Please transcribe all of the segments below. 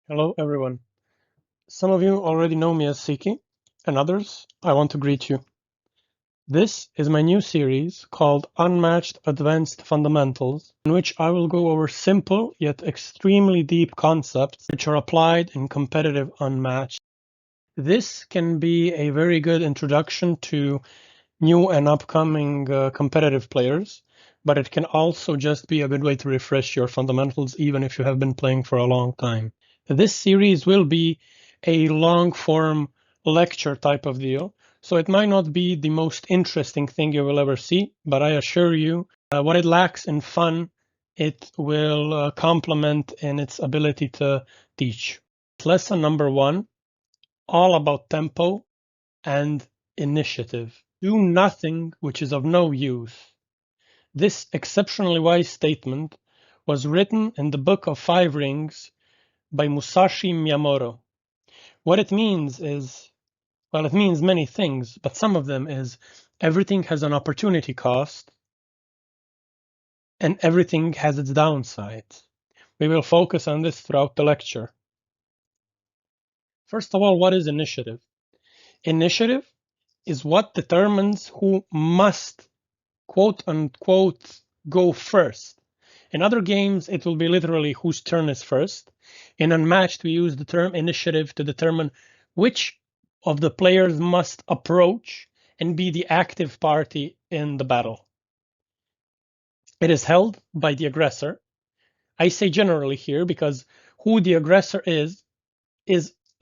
Hello, everyone. Some of you already know me as Siki, and others, I want to greet you. This is my new series called Unmatched Advanced Fundamentals, in which I will go over simple yet extremely deep concepts which are applied in competitive Unmatched. This can be a very good introduction to new and upcoming competitive players, but it can also just be a good way to refresh your fundamentals even if you have been playing for a long time. This series will be a long form lecture type of deal, so it might not be the most interesting thing you will ever see, but I assure you, what it lacks in fun, it will complement in its ability to teach. Lesson number 1, all about tempo and initiative. Do nothing which is of no use. This exceptionally wise statement was written in the Book of Five Rings by Musashi Miyamoto. What it means is, well, it means many things, but some of them is everything has an opportunity cost and everything has its downsides. We will focus on this throughout the lecture. First of all, what is initiative? Initiative is what determines who must, quote unquote, go first. In other games, it will be literally whose turn is first. In Unmatched, we use the term initiative to determine which of the players must approach and be the active party in the battle. It is held by the aggressor. I say generally here because who the aggressor is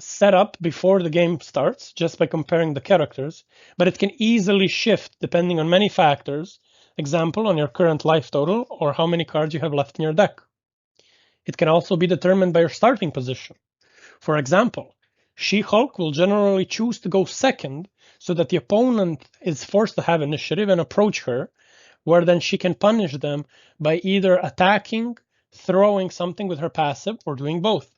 set up before the game starts just by comparing the characters, but it can easily shift depending on many factors, example on your current life total or how many cards you have left in your deck. It can also be determined by your starting position. For example, She-Hulk will generally choose to go second so that the opponent is forced to have initiative and approach her, where then she can punish them by either attacking, throwing something with her passive, or doing both.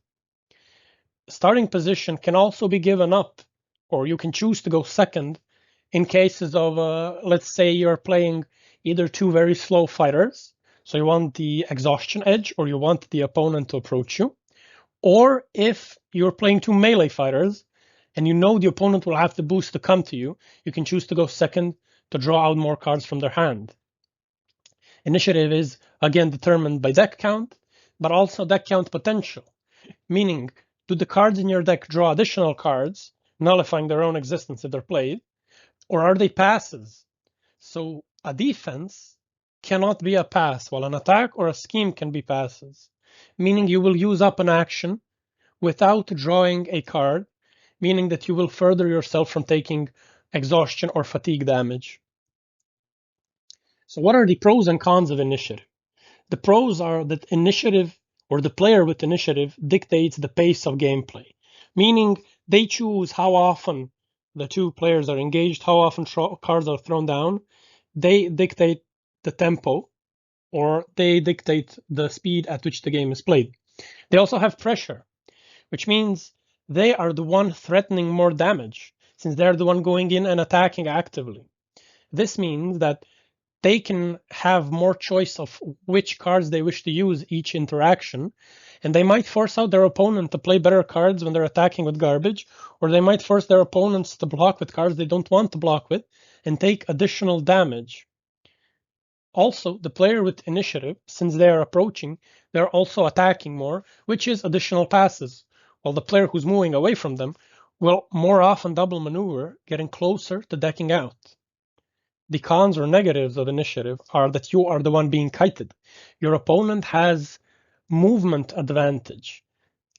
Starting position can also be given up, or you can choose to go second in cases of, let's say you're playing either two very slow fighters, so you want the exhaustion edge, or you want the opponent to approach you. Or if you're playing two melee fighters and you know the opponent will have the boost to come to you, you can choose to go second to draw out more cards from their hand. Initiative is, again, determined by deck count, but also deck count potential, meaning do the cards in your deck draw additional cards, nullifying their own existence if they're played, or are they passes? So a defense cannot be a pass, while an attack or a scheme can be passes, meaning you will use up an action without drawing a card, meaning that you will further yourself from taking exhaustion or fatigue damage. So what are the pros and cons of initiative? The pros are that initiative, or the player with initiative, dictates the pace of gameplay, meaning they choose how often the two players are engaged, how often cards are thrown down. They dictate the tempo, or they dictate the speed at which the game is played. They also have pressure, which means they are the one threatening more damage, since they're the one going in and attacking actively. This means that they can have more choice of which cards they wish to use each interaction, and they might force out their opponent to play better cards when they're attacking with garbage, or they might force their opponents to block with cards they don't want to block with and take additional damage. Also, the player with initiative, since they are approaching, they're also attacking more, which is additional passes, while the player who's moving away from them will more often double maneuver, getting closer to decking out. The cons or negatives of initiative are that you are the one being kited. Your opponent has movement advantage.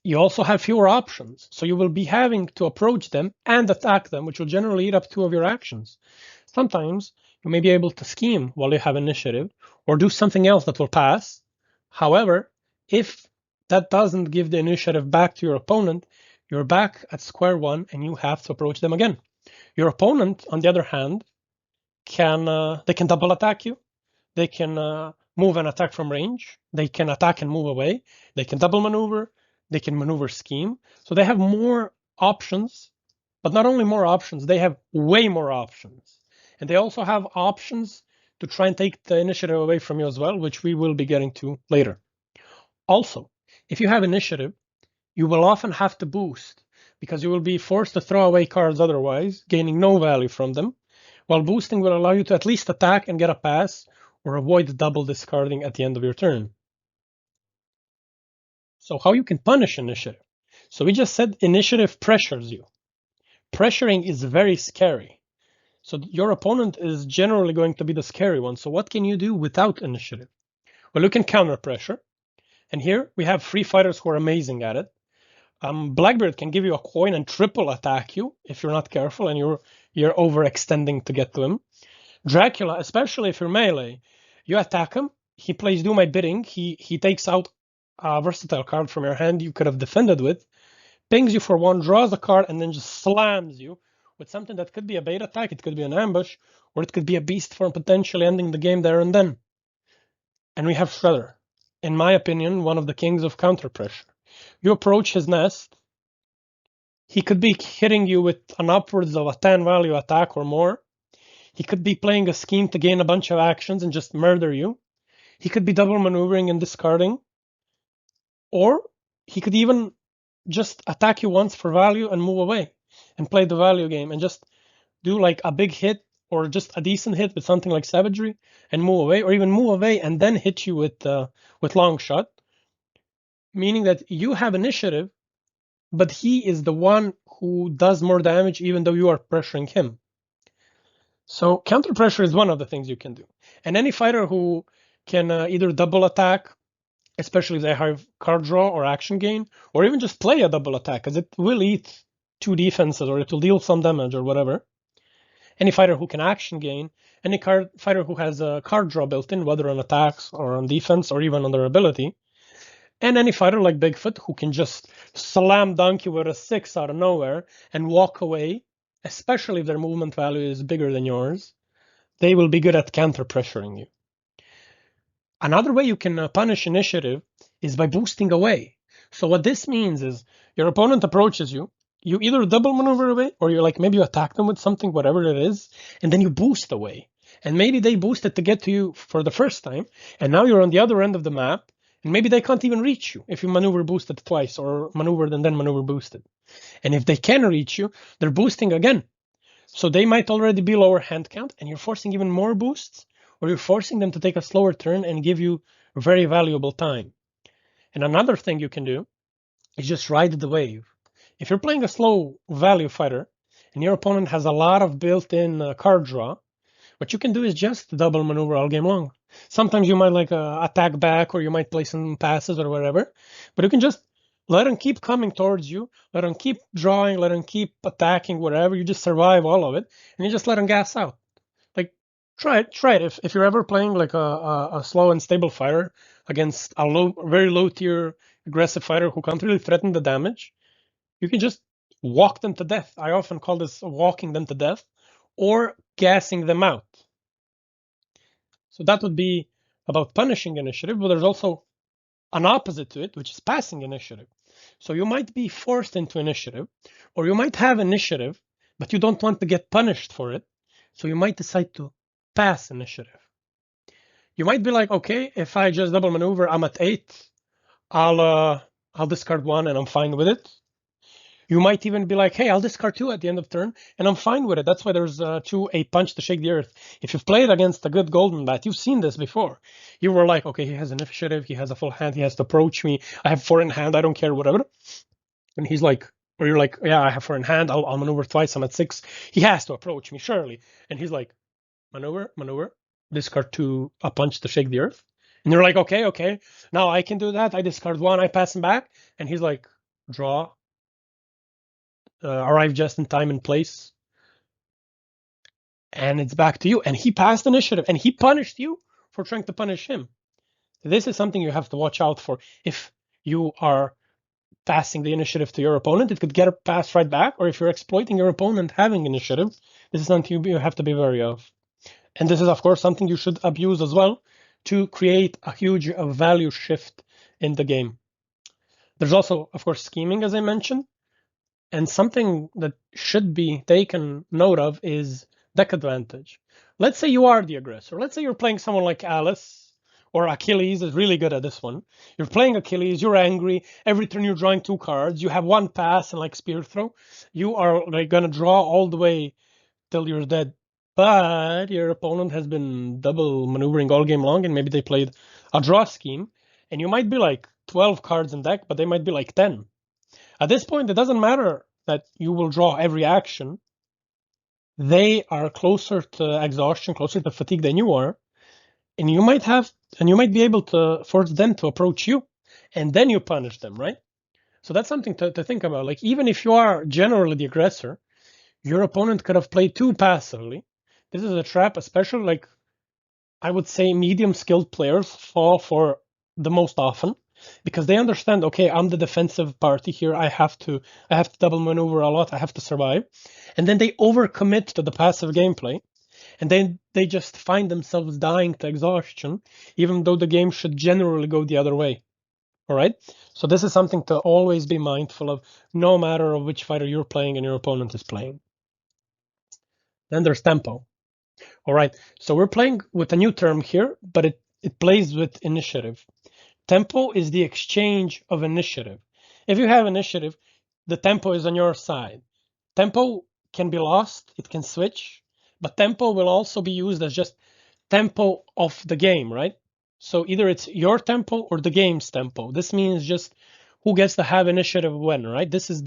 You also have fewer options, so you will be having to approach them and attack them, which will generally eat up two of your actions. Sometimes you may be able to scheme while you have initiative or do something else that will pass. However, if that doesn't give the initiative back to your opponent, you're back at square one and you have to approach them again. Your opponent, on the other hand, can double attack you. They can move and attack from range. They can attack and move away. They can double maneuver. They can maneuver scheme. So they have more options, but not only more options, they have way more options. And they also have options to try and take the initiative away from you as well, which we will be getting to later. Also, if you have initiative, you will often have to boost because you will be forced to throw away cards otherwise, gaining no value from them, while boosting will allow you to at least attack and get a pass or avoid double discarding at the end of your turn. So how you can punish initiative? So we just said initiative pressures you. Pressuring is very scary. So your opponent is generally going to be the scary one. So what can you do without initiative? Well, you can counter pressure. And here we have free fighters who are amazing at it. Blackbeard can give you a coin and triple attack you if you're not careful and you're overextending to get to him. Dracula, especially if you're melee, you attack him, he plays Do My Bidding, he takes out a versatile card from your hand you could have defended with, pings you for one, draws a card, and then just slams you with something that could be a bait attack, it could be an ambush, or it could be a beast form potentially ending the game there and then. And we have Shredder, in my opinion, one of the kings of counter pressure. You approach his nest, he could be hitting you with an upwards of a 10 value attack or more. He could be playing a scheme to gain a bunch of actions and just murder you. He could be double maneuvering and discarding. Or he could even just attack you once for value and move away and play the value game and just do like a big hit or just a decent hit with something like savagery and move away, or even move away and then hit you with long shot, meaning that you have initiative, but he is the one who does more damage even though you are pressuring him. So counter pressure is one of the things you can do. And any fighter who can either double attack, especially if they have card draw or action gain, or even just play a double attack, because it will eat 2 defenses or it will deal some damage or whatever. Any fighter who can action gain, any fighter who has a card draw built in, whether on attacks or on defense or even on their ability, and any fighter like Bigfoot who can just slam dunk you with a 6 out of nowhere and walk away, especially if their movement value is bigger than yours, they will be good at counter pressuring you. Another way you can punish initiative is by boosting away. So what this means is your opponent approaches you, you either double maneuver away or maybe you attack them with something, whatever it is, and then you boost away. And maybe they boosted to get to you for the first time, and now you're on the other end of the map, and maybe they can't even reach you if you maneuver boosted twice or maneuvered and then maneuver boosted. And if they can reach you, they're boosting again. So they might already be lower hand count, and you're forcing even more boosts, or you're forcing them to take a slower turn and give you very valuable time. And another thing you can do is just ride the wave. If you're playing a slow value fighter and your opponent has a lot of built-in card draw, what you can do is just double maneuver all game long. Sometimes you might attack back, or you might play some passes or whatever, but you can just let them keep coming towards you, let them keep drawing, let them keep attacking, whatever. You just survive all of it, and you just let them gas out. Try it. If you're ever playing a slow and stable fighter against a very low tier aggressive fighter who can't really threaten the damage, you can just walk them to death. I often call this walking them to death or gassing them out. So that would be about punishing initiative, but there's also an opposite to it, which is passing initiative. So you might be forced into initiative, or you might have initiative, but you don't want to get punished for it. So you might decide to pass initiative. You might be like, okay, if I just double maneuver, I'm at 8. I'll discard 1 and I'm fine with it. You might even be like, hey, I'll discard 2 at the end of turn and I'm fine with it. That's why there's a punch to shake the earth. If you've played against a good golden bat, you've seen this before. You were like, okay, he has initiative, he has a full hand, he has to approach me. I have 4 in hand, I don't care, whatever. And he's like, or you're like, yeah, I have 4 in hand, I'll maneuver twice, I'm at 6. He has to approach me, surely. And he's like, maneuver, discard 2, a punch to shake the earth. And you're like, okay, now I can do that. I discard 1, I pass him back. And he's like, draw, arrive just in time and place. And it's back to you. And he passed initiative and he punished you for trying to punish him. This is something you have to watch out for. If you are passing the initiative to your opponent, it could get passed right back. Or if you're exploiting your opponent having initiative, this is something you have to be wary of. And this is, of course, something you should abuse as well to create a huge value shift in the game. There's also, of course, scheming, as I mentioned. And something that should be taken note of is deck advantage. Let's say you are the aggressor. Let's say you're playing someone like Alice or Achilles is really good at this one. You're playing Achilles, you're angry, every turn you're drawing 2 cards, you have 1 pass and like spear throw, you are like gonna draw all the way till you're dead. But your opponent has been double maneuvering all game long, and maybe they played a draw scheme, and you might be like 12 cards in deck, but they might be like 10. At this point, it doesn't matter that you will draw every action. They are closer to exhaustion, closer to fatigue than you are, and you might be able to force them to approach you, and then you punish them, right? So that's something to think about. Like, even if you are generally the aggressor, your opponent could have played too passively. This is a trap, especially like I would say medium skilled players fall for the most often, because they understand, okay, I'm the defensive party here. I have to double maneuver a lot. I have to survive. And then they overcommit to the passive gameplay, and then they just find themselves dying to exhaustion, even though the game should generally go the other way. All right? So this is something to always be mindful of, no matter which fighter you're playing and your opponent is playing. Then there's tempo. All right, so we're playing with a new term here, but it plays with initiative. Tempo is the exchange of initiative. If you have initiative, the tempo is on your side. Tempo can be lost, it can switch, but tempo will also be used as just tempo of the game, right? So either it's your tempo or the game's tempo. This means just who gets to have initiative when, right? This is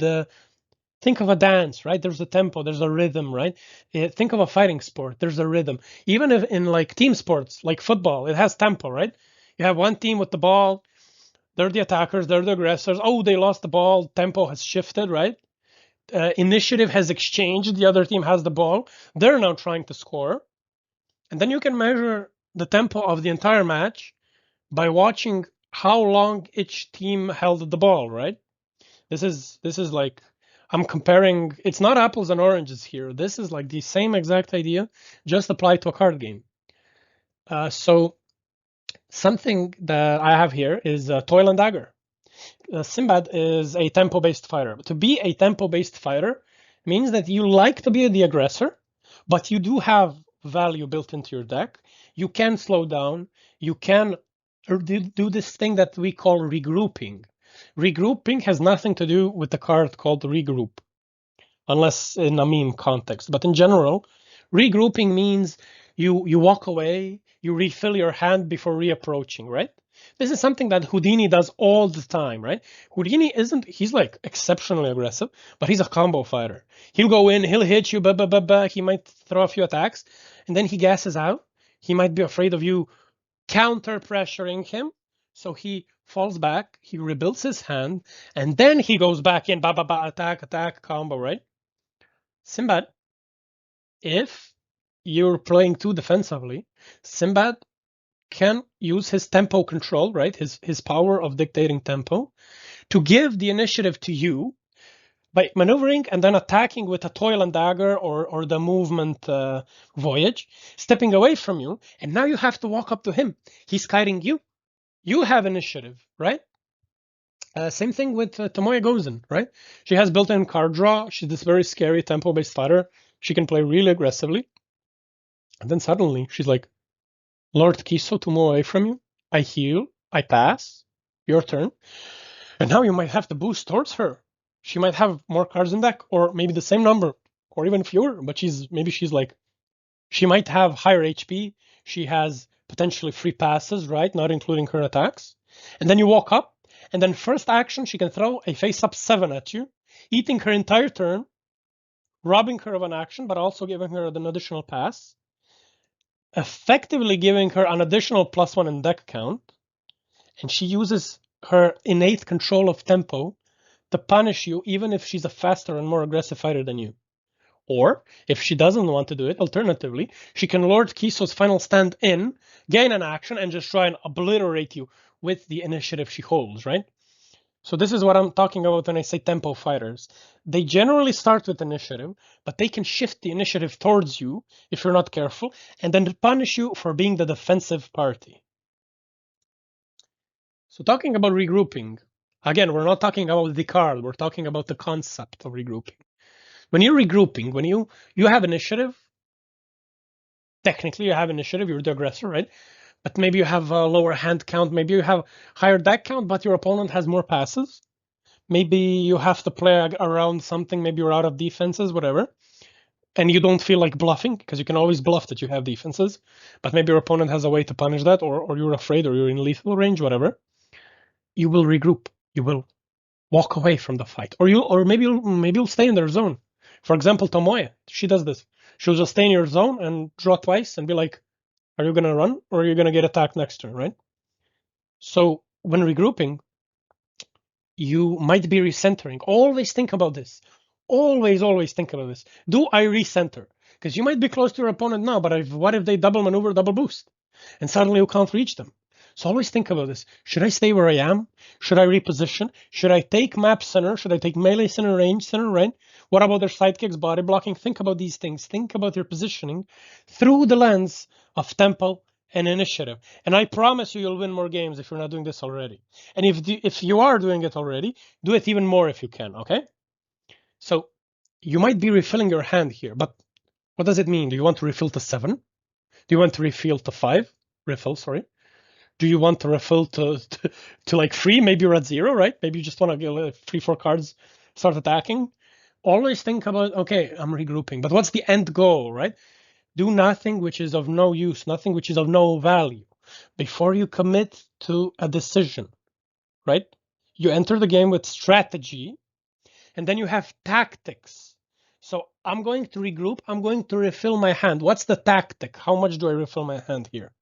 think of a dance, right? There's a tempo, there's a rhythm, right? Think of a fighting sport, there's a rhythm. Even if in like team sports, like football, it has tempo, right? You have one team with the ball, they're the attackers, they're the aggressors. Oh, they lost the ball, tempo has shifted, right? Initiative has exchanged, the other team has the ball, they're now trying to score. And then you can measure the tempo of the entire match by watching how long each team held the ball, right? This is like, I'm comparing, it's not apples and oranges here. This is like the same exact idea, just applied to a card game. So something that I have here is Toil and Dagger. Sinbad is a tempo-based fighter. To be a tempo-based fighter means that you like to be the aggressor, but you do have value built into your deck. You can slow down. You can do this thing that we call regrouping. Regrouping has nothing to do with the card called regroup, unless in a meme context. But in general, regrouping means you walk away, you refill your hand before reapproaching, right? This is something that Houdini does all the time, right? Houdini he's like exceptionally aggressive, but he's a combo fighter. He'll go in, he'll hit you, he might throw a few attacks, and then he gasses out. He might be afraid of you counter pressuring him, so he falls back, he rebuilds his hand, and then he goes back in, attack, combo, right? Sinbad, if you're playing too defensively, Sinbad can use his tempo control, right? His power of dictating tempo to give the initiative to you by maneuvering and then attacking with a Toil and Dagger or the movement voyage, stepping away from you, and now you have to walk up to him. He's kiting you. You have initiative, right? Same thing with Tomoya Gozen, right? She has built-in card draw. She's this very scary tempo-based fighter. She can play really aggressively. And then suddenly she's like, Lord Kiso to move away from you. I heal. I pass. Your turn. And now you might have to boost towards her. She might have more cards in deck, or maybe the same number, or even fewer. But she might have higher HP. She has potentially free passes, right? Not including her attacks. And then you walk up, and then first action, she can throw a face-up 7 at you, eating her entire turn, robbing her of an action, but also giving her an additional pass, effectively giving her an additional +1 in deck count, and she uses her innate control of tempo to punish you, even if she's a faster and more aggressive fighter than you. Or, if she doesn't want to do it, alternatively, she can Lord Kiso's final stand in, gain an action, and just try and obliterate you with the initiative she holds, right? So this is what I'm talking about when I say tempo fighters. They generally start with initiative, but they can shift the initiative towards you if you're not careful, and then punish you for being the defensive party. So talking about regrouping, again, we're not talking about the card, we're talking about the concept of regrouping. When you're regrouping, when you have initiative, technically you have initiative, you're the aggressor, right? but maybe you have a lower hand count, maybe you have higher deck count, but your opponent has more passes. Maybe you have to play around something, maybe you're out of defenses, whatever, and you don't feel like bluffing, because you can always bluff that you have defenses, but maybe your opponent has a way to punish that, or you're afraid, or you're in lethal range, whatever. You will regroup. You will walk away from the fight, or maybe you'll stay in their zone. For example, Tomoya, she does this. She'll just stay in your zone and draw twice and be like, are you gonna run or are you gonna get attacked next turn, right? So when regrouping, you might be recentering. Always think about this. Always think about this. Do I recenter? Because you might be close to your opponent now, but what if they double maneuver, double boost, and suddenly you can't reach them? So always think about this. Should I stay where I am? Should I reposition? Should I take map center? Should I take melee center, range center, right? What about their sidekicks, body blocking? Think about these things. Think about your positioning through the lens of tempo and initiative. And I promise you'll win more games if you're not doing this already. And if you are doing it already, do it even more if you can, okay? So you might be refilling your hand here, but what does it mean? Do you want to refill to 7? Do you want to refill to 5? Refill, sorry. Do you want to refill to like 3? Maybe you're at 0, right? Maybe you just want to get 3-4 cards, start attacking. Always think about, okay, I'm regrouping, but what's the end goal, right? Do nothing which is of no use, nothing which is of no value before you commit to a decision, right? You enter the game with strategy, and then you have tactics. So I'm going to regroup. I'm going to refill my hand. What's the tactic? How much do I refill my hand here?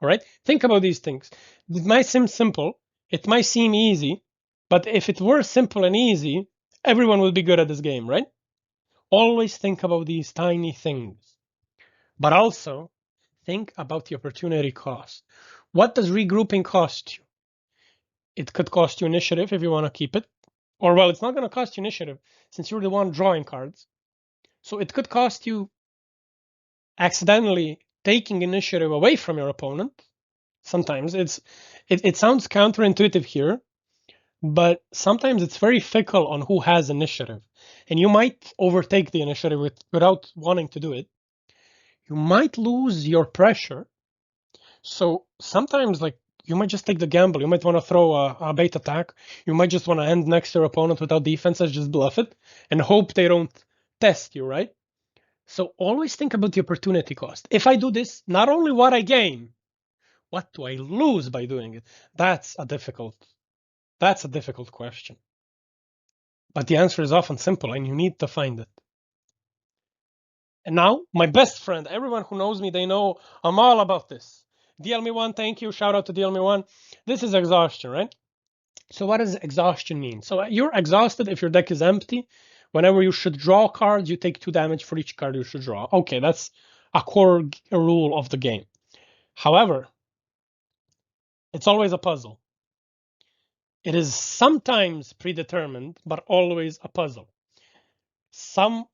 All right. Think about these things. It might seem simple. It might seem easy. But if it were simple and easy, everyone would be good at this game, right? Always think about these tiny things. But also think about the opportunity cost. What does regrouping cost you? It could cost you initiative if you want to keep it. Or, well, it's not going to cost you initiative since you're the one drawing cards. So it could cost you accidentally taking initiative away from your opponent. Sometimes it sounds counterintuitive here, but sometimes it's very fickle on who has initiative. And you might overtake the initiative without wanting to do it. You might lose your pressure. So sometimes, like, you might just take the gamble. You might want to throw a bait attack. You might just want to end next to your opponent without defenses, just bluff it, and hope they don't test you, right? So always think about the opportunity cost. If I do this, not only what I gain, what do I lose by doing it? That's a difficult question. But the answer is often simple, and you need to find it. And now, my best friend, everyone who knows me, they know I'm all about this. DLMe1, thank you. Shout out to DLMe1. This is exhaustion, right? So what does exhaustion mean? So you're exhausted if your deck is empty. Whenever you should draw cards, you take 2 damage for each card you should draw. Okay, that's a core rule of the game. However, it's always a puzzle. It is sometimes predetermined, but always a puzzle. Some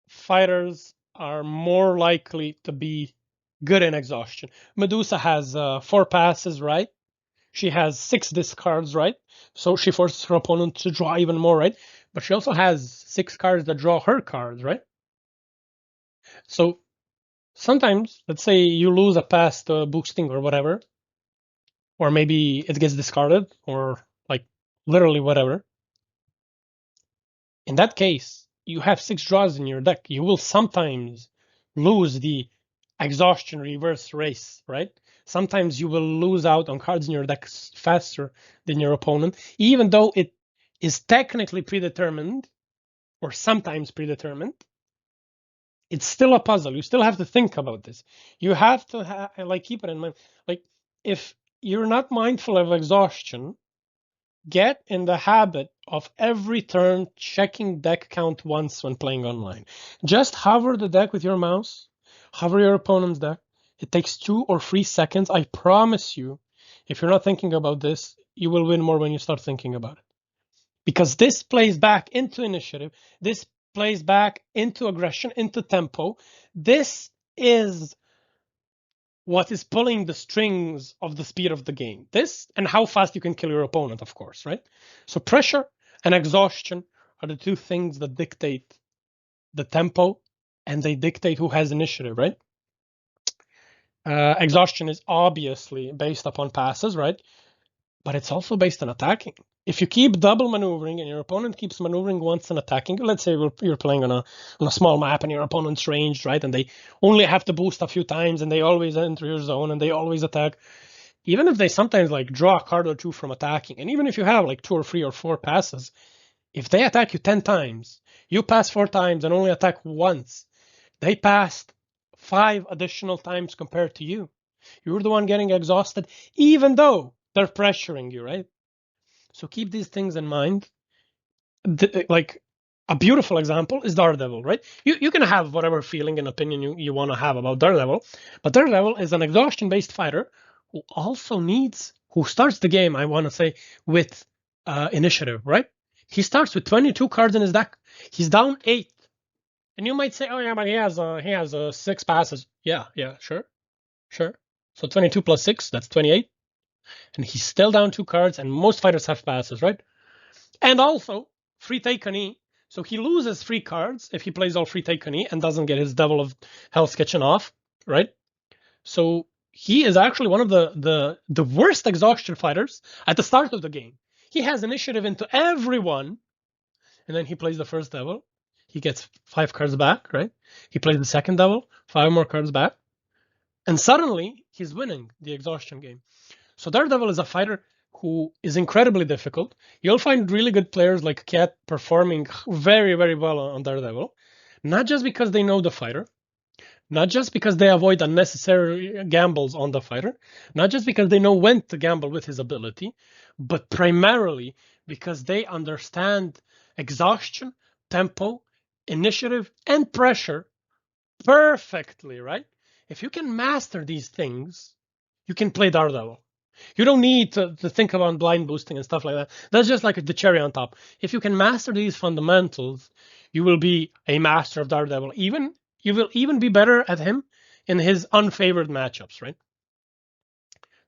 fighters are more likely to be good in exhaustion. Medusa has 4 passes, right? She has 6 discards, right? So she forces her opponent to draw even more, right? But she also has 6 cards that draw her cards, right? So sometimes, let's say you lose a pass to boosting or whatever, or maybe it gets discarded, or like literally whatever. In that case, you have 6 draws in your deck. You will sometimes lose the exhaustion reverse race, right? Sometimes you will lose out on cards in your deck faster than your opponent, even though it is technically predetermined, or sometimes predetermined. It's still a puzzle. You still have to think about this. You have to keep it in mind. Like, if you're not mindful of exhaustion, get in the habit of every turn checking deck count once when playing online. Just hover the deck with your mouse, hover your opponent's deck. It takes 2 or 3 seconds. I promise you, if you're not thinking about this, you will win more when you start thinking about it. Because this plays back into initiative. This plays back into aggression, into tempo. This is what is pulling the strings of the speed of the game. This and how fast you can kill your opponent, of course, right? So pressure and exhaustion are the 2 things that dictate the tempo, and they dictate who has initiative, right? Exhaustion is obviously based upon passes, right? But it's also based on attacking. If you keep double maneuvering and your opponent keeps maneuvering once and attacking, let's say you're playing on a small map and your opponent's ranged, right? And they only have to boost a few times and they always enter your zone and they always attack. Even if they sometimes like draw a card or two from attacking, and even if you have like 2 or 3 or 4 passes, if they attack you 10 times, you pass 4 times and only attack once, they passed 5 additional times compared to you. You're the one getting exhausted, even though they're pressuring you, right? So keep these things in mind. Like a beautiful example is Daredevil, right? You can have whatever feeling and opinion you want to have about Daredevil, but Daredevil is an exhaustion-based fighter who starts the game, I want to say, with initiative, right? He starts with 22 cards in his deck. He's down 8. And you might say, oh yeah, but he has 6 passes. Yeah, sure. So 22 plus 6, that's 28. And he's still down 2 cards, and most fighters have passes, right? And also, free take on E. So he loses 3 cards if he plays all free take on E and doesn't get his Devil of Hell's Kitchen off, right? So he is actually one of the worst exhaustion fighters at the start of the game. He has initiative into everyone, and then he plays the first Devil. He gets 5 cards back, right? He plays the second Devil, 5 more cards back. And suddenly, he's winning the exhaustion game. So Daredevil is a fighter who is incredibly difficult. You'll find really good players like Cat performing very, very well on Daredevil. Not just because they know the fighter, not just because they avoid unnecessary gambles on the fighter, not just because they know when to gamble with his ability, but primarily because they understand exhaustion, tempo, initiative, and pressure perfectly, right? If you can master these things, you can play Daredevil. You don't need to think about blind boosting and stuff like that. That's just like the cherry on top. If you can master these fundamentals, you will be a master of Daredevil. You will even be better at him in his unfavored matchups, right?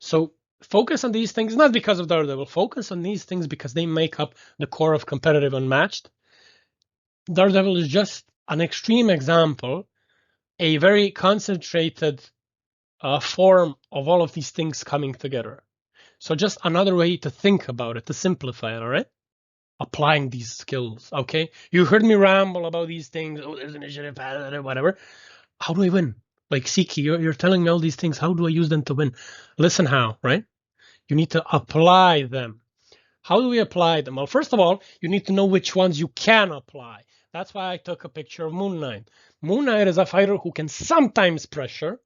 So focus on these things, not because of Daredevil. Focus on these things because they make up the core of competitive Unmatched. Daredevil is just an extreme example, a very concentrated form of all of these things coming together. So just another way to think about it, to simplify it, all right? Applying these skills, okay? You heard me ramble about these things. Oh, there's initiative, whatever. How do I win? Like, Siki, you're telling me all these things. How do I use them to win? Listen how, right? You need to apply them. How do we apply them? Well, first of all, you need to know which ones you can apply. That's why I took a picture of Moon Knight. Moon Knight is a fighter who can sometimes pressure,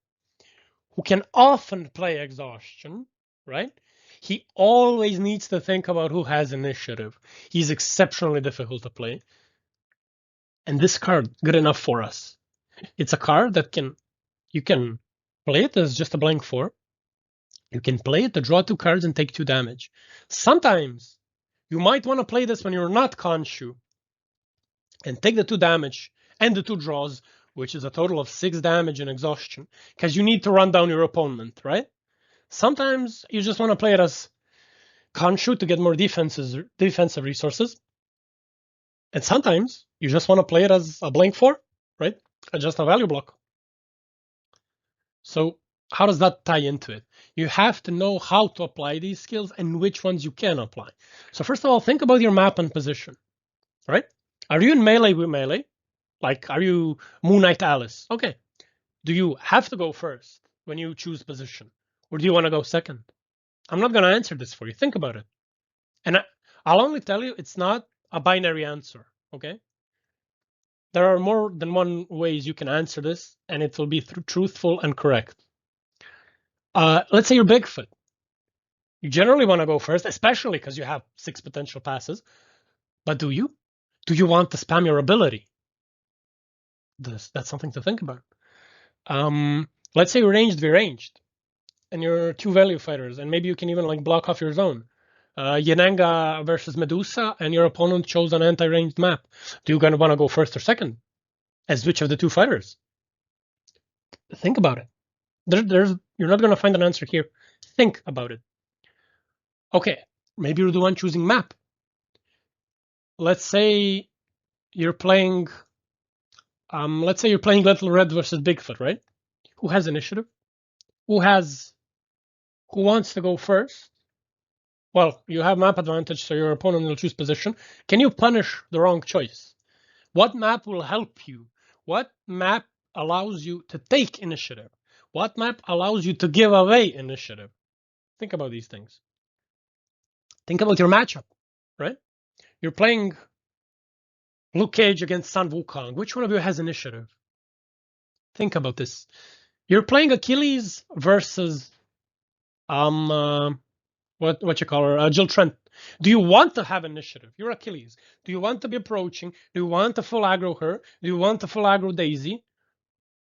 who can often play exhaustion, right? He always needs to think about who has initiative. He's exceptionally difficult to play. And this card, good enough for us. It's a card that you can play it as just a blank 4. You can play it to draw 2 cards and take 2 damage. Sometimes you might want to play this when you're not Khonshu and take the 2 damage and the 2 draws, which is a total of 6 damage and exhaustion, because you need to run down your opponent, right? Sometimes you just want to play it as Khonshu to get more defensive resources. And sometimes you just want to play it as a blank 4, right? Just a value block. So how does that tie into it? You have to know how to apply these skills and which ones you can apply. So first of all, think about your map and position, right? Are you in melee with melee? Like, are you Moon Knight Alice? Okay. Do you have to go first when you choose position? Or do you want to go second? I'm not going to answer this for you. Think about it. And I'll only tell you it's not a binary answer, okay? There are more than one ways you can answer this, and it will be truthful and correct. Let's say you're Bigfoot. You generally want to go first, especially because you have 6 potential passes. But do you? Do you want to spam your ability? That's something to think about. Let's say you're ranged v ranged, and you're 2 value fighters, and maybe you can even like block off your zone. Yenanga versus Medusa, and your opponent chose an anti-ranged map. Do you want to go first or second? As which of the 2 fighters? Think about it. You're not going to find an answer here. Think about it. Okay, maybe you're the one choosing map. Let's say you're playing Little Red versus Bigfoot, right? Who has initiative? Who wants to go first? Well, you have map advantage, so your opponent will choose position. Can you punish the wrong choice? What map will help you? What map allows you to take initiative? What map allows you to give away initiative? Think about these things. Think about your matchup, right? You're playing Luke Cage against Sun Wukong. Which one of you has initiative? Think about this. You're playing Achilles versus what you call her, Jill Trent. Do you want to have initiative? You're Achilles. Do you want to be approaching? Do you want to full aggro her? Do you want to full aggro Daisy?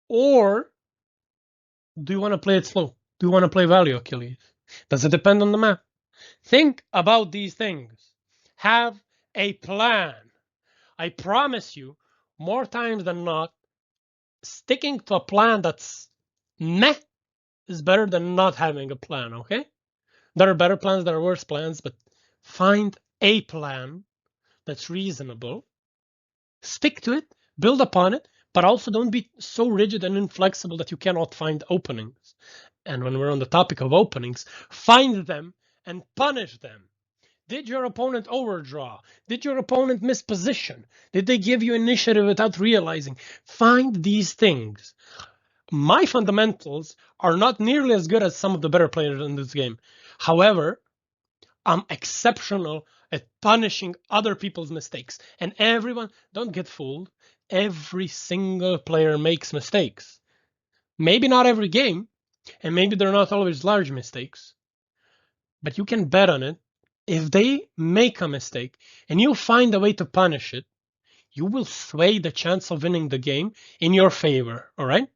Or do you want to play it slow? Do you want to play value, Achilles? Does it depend on the map? Think about these things. Have a plan. I promise you, more times than not, sticking to a plan that's meh is better than not having a plan, okay? There are better plans, there are worse plans, but find a plan that's reasonable, stick to it, build upon it, but also don't be so rigid and inflexible that you cannot find openings. And when we're on the topic of openings, find them and punish them. Did your opponent overdraw? Did your opponent misposition? Did they give you initiative without realizing? Find these things. My fundamentals are not nearly as good as some of the better players in this game. However, I'm exceptional at punishing other people's mistakes. And everyone, don't get fooled, every single player makes mistakes. Maybe not every game, and maybe they're not always large mistakes, but you can bet on it. If they make a mistake and you find a way to punish it, you will sway the chance of winning the game in your favor, all right?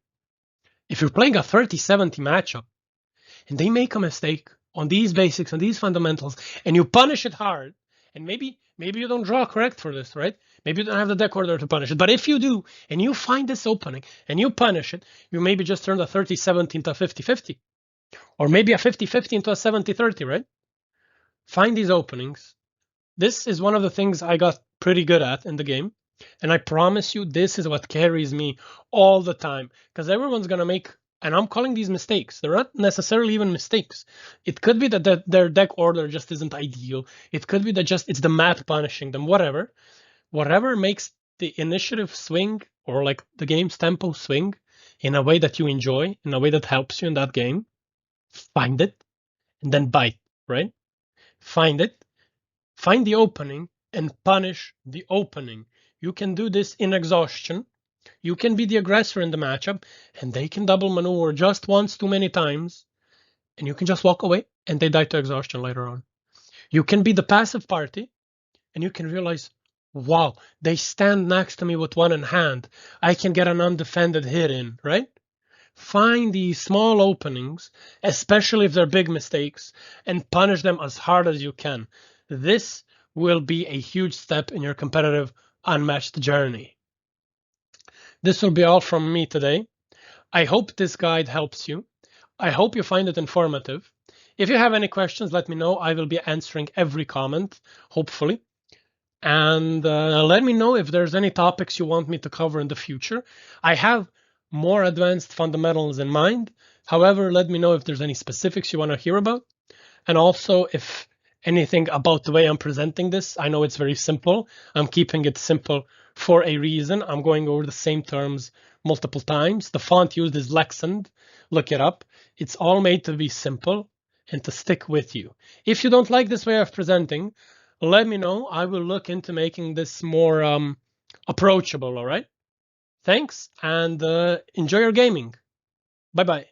If you're playing a 30-70 matchup and they make a mistake on these basics, on these fundamentals, and you punish it hard, and maybe you don't draw correct for this, right? Maybe you don't have the deck order to punish it. But if you do, and you find this opening, and you punish it, you maybe just turn a 30-70 into a 50-50. Or maybe a 50-50 into a 70-30, right? Find these openings. This is one of the things I got pretty good at in the game. And I promise you, this is what carries me all the time. Because everyone's going to make, and I'm calling these mistakes. They're not necessarily even mistakes. It could be that their deck order just isn't ideal. It could be that just it's the math punishing them, whatever. Whatever makes the initiative swing or like the game's tempo swing in a way that you enjoy, in a way that helps you in that game, find it and then bite, right? Find it, find the opening and punish the opening. You can do this in Exhaustion. You can be the aggressor in the matchup, and they can double maneuver just once too many times, and you can just walk away, and they die to Exhaustion later on. You can be the passive party, and you can realize, wow, they stand next to me with one in hand. I can get an undefended hit in, right? Find these small openings, especially if they're big mistakes, and punish them as hard as you can. This will be a huge step in your competitive unmatched journey. This will be all from me today. I hope this guide helps you. I hope you find it informative. If you have any questions, let me know. I will be answering every comment, hopefully. And let me know if there's any topics you want me to cover in the future. I have more advanced fundamentals in mind. However, let me know if there's any specifics you want to hear about. And also if anything about the way I'm presenting this. I know it's very simple. I'm keeping it simple for a reason. I'm going over the same terms multiple times. The font used is Lexand. Look it up. It's all made to be simple and to stick with you. If you don't like this way of presenting, let me know. I will look into making this more approachable, all right? Thanks, and enjoy your gaming. Bye-bye.